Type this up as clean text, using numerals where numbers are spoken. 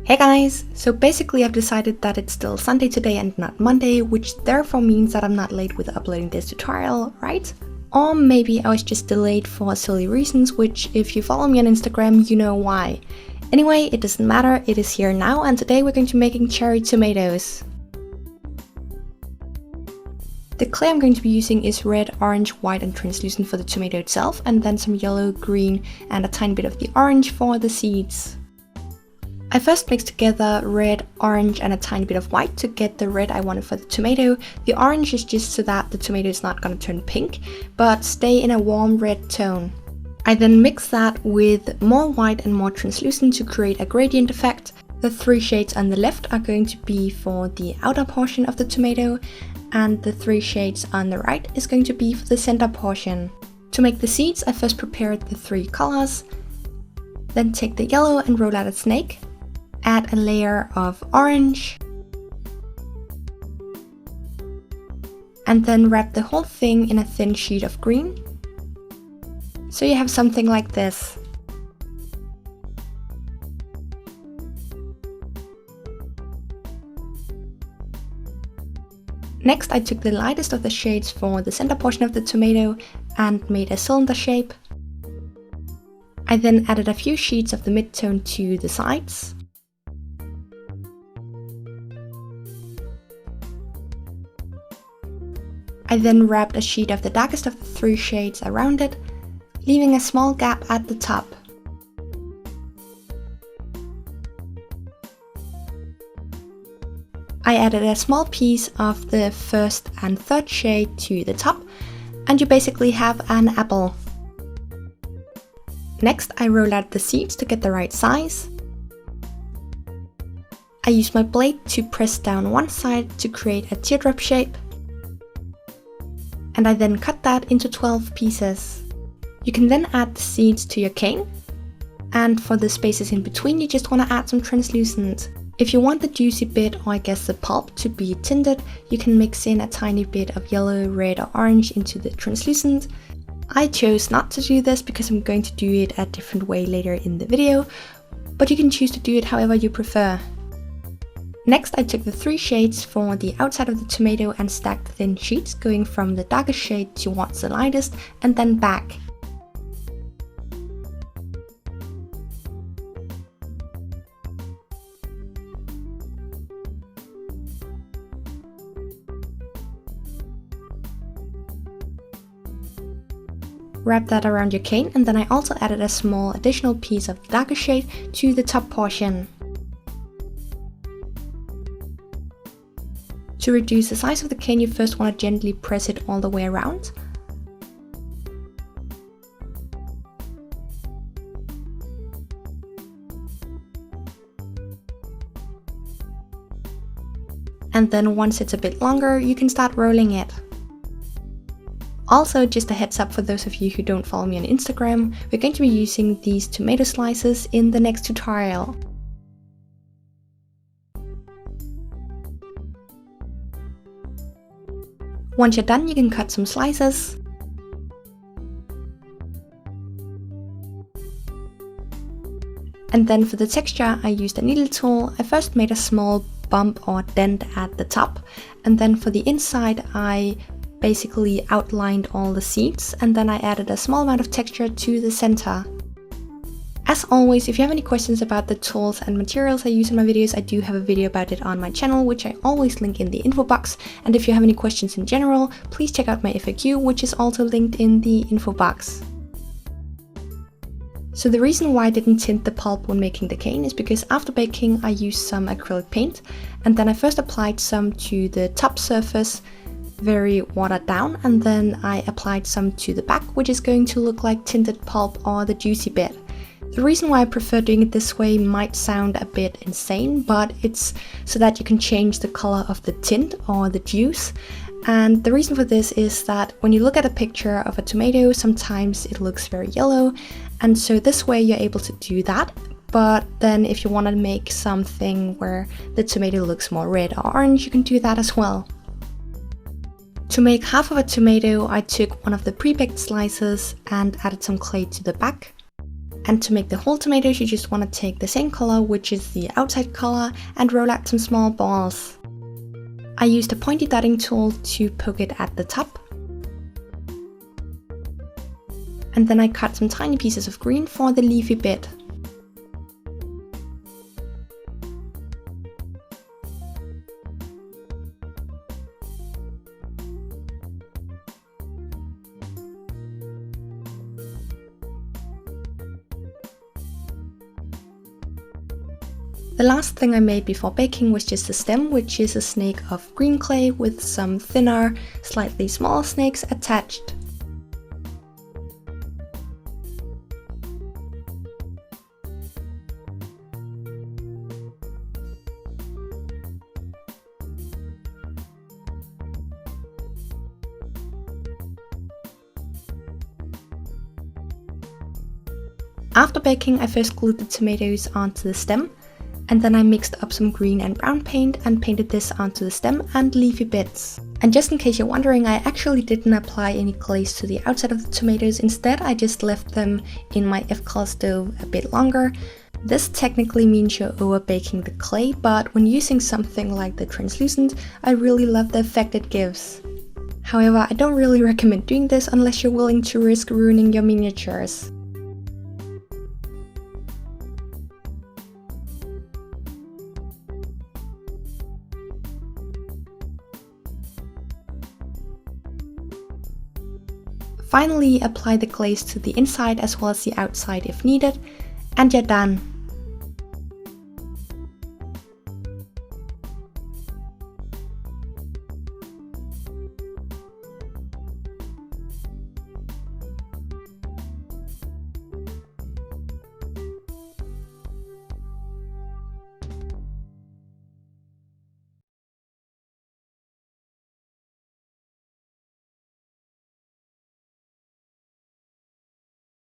Hey guys! So basically I've decided that it's still Sunday today and not Monday, which therefore means that I'm not late with uploading this tutorial, right? Or maybe I was just delayed for silly reasons, which if you follow me on Instagram, you know why. Anyway, it doesn't matter, it is here now, and today we're going to be making cherry tomatoes. The clay I'm going to be using is red, orange, white and translucent for the tomato itself, and then some yellow, green and a tiny bit of the orange for the seeds. I first mixed together red, orange and a tiny bit of white to get the red I wanted for the tomato. The orange is just so that the tomato is not going to turn pink, but stay in a warm red tone. I then mix that with more white and more translucent to create a gradient effect. The three shades on the left are going to be for the outer portion of the tomato, and the three shades on the right is going to be for the center portion. To make the seeds, I first prepared the three colors, then take the yellow and roll out a snake. Add a layer of orange, and then wrap the whole thing in a thin sheet of green. So you have something like this. Next I took the lightest of the shades for the center portion of the tomato and made a cylinder shape. I then added a few sheets of the mid-tone to the sides. I then wrapped a sheet of the darkest of the three shades around it, leaving a small gap at the top. I added a small piece of the first and third shade to the top, and you basically have an apple. Next, I roll out the seeds to get the right size. I use my blade to press down one side to create a teardrop shape. And I then cut that into 12 pieces. You can then add the seeds to your cane, and for the spaces in between you just want to add some translucent. If you want the juicy bit, or I guess the pulp, to be tinted, you can mix in a tiny bit of yellow, red or orange into the translucent. I chose not to do this because I'm going to do it a different way later in the video, but you can choose to do it however you prefer. Next I took the three shades for the outside of the tomato and stacked thin sheets going from the darkest shade towards the lightest and then back. Wrap that around your cane, and then I also added a small additional piece of the darker shade to the top portion. To reduce the size of the cane, you first want to gently press it all the way around. And then once it's a bit longer, you can start rolling it. Also, just a heads up for those of you who don't follow me on Instagram, we're going to be using these tomato slices in the next tutorial. Once you're done, you can cut some slices. And then for the texture, I used a needle tool. I first made a small bump or dent at the top, and then for the inside I basically outlined all the seeds, and then I added a small amount of texture to the center. As always, if you have any questions about the tools and materials I use in my videos, I do have a video about it on my channel, which I always link in the info box. And if you have any questions in general, please check out my FAQ, which is also linked in the info box. So the reason why I didn't tint the pulp when making the cane is because after baking I used some acrylic paint, and then I first applied some to the top surface, very watered down, and then I applied some to the back, which is going to look like tinted pulp or the juicy bit. The reason why I prefer doing it this way might sound a bit insane, but it's so that you can change the color of the tint or the juice. And the reason for this is that when you look at a picture of a tomato, sometimes it looks very yellow, and so this way you're able to do that. But then if you want to make something where the tomato looks more red or orange, you can do that as well. To make half of a tomato, I took one of the pre-baked slices and added some clay to the back. And to make the whole tomatoes, you just want to take the same color, which is the outside color, and roll out some small balls. I used a pointy dotting tool to poke it at the top. And then I cut some tiny pieces of green for the leafy bit. The last thing I made before baking was just a stem, which is a snake of green clay with some thinner, slightly smaller snakes attached. After baking, I first glued the tomatoes onto the stem, and then I mixed up some green and brown paint and painted this onto the stem and leafy bits. And just in case you're wondering, I actually didn't apply any glaze to the outside of the tomatoes. Instead, I just left them in my F-color stove a bit longer. This technically means you're over baking the clay, but when using something like the translucent, I really love the effect it gives. However, I don't really recommend doing this unless you're willing to risk ruining your miniatures. Finally, apply the glaze to the inside as well as the outside if needed, and you're done.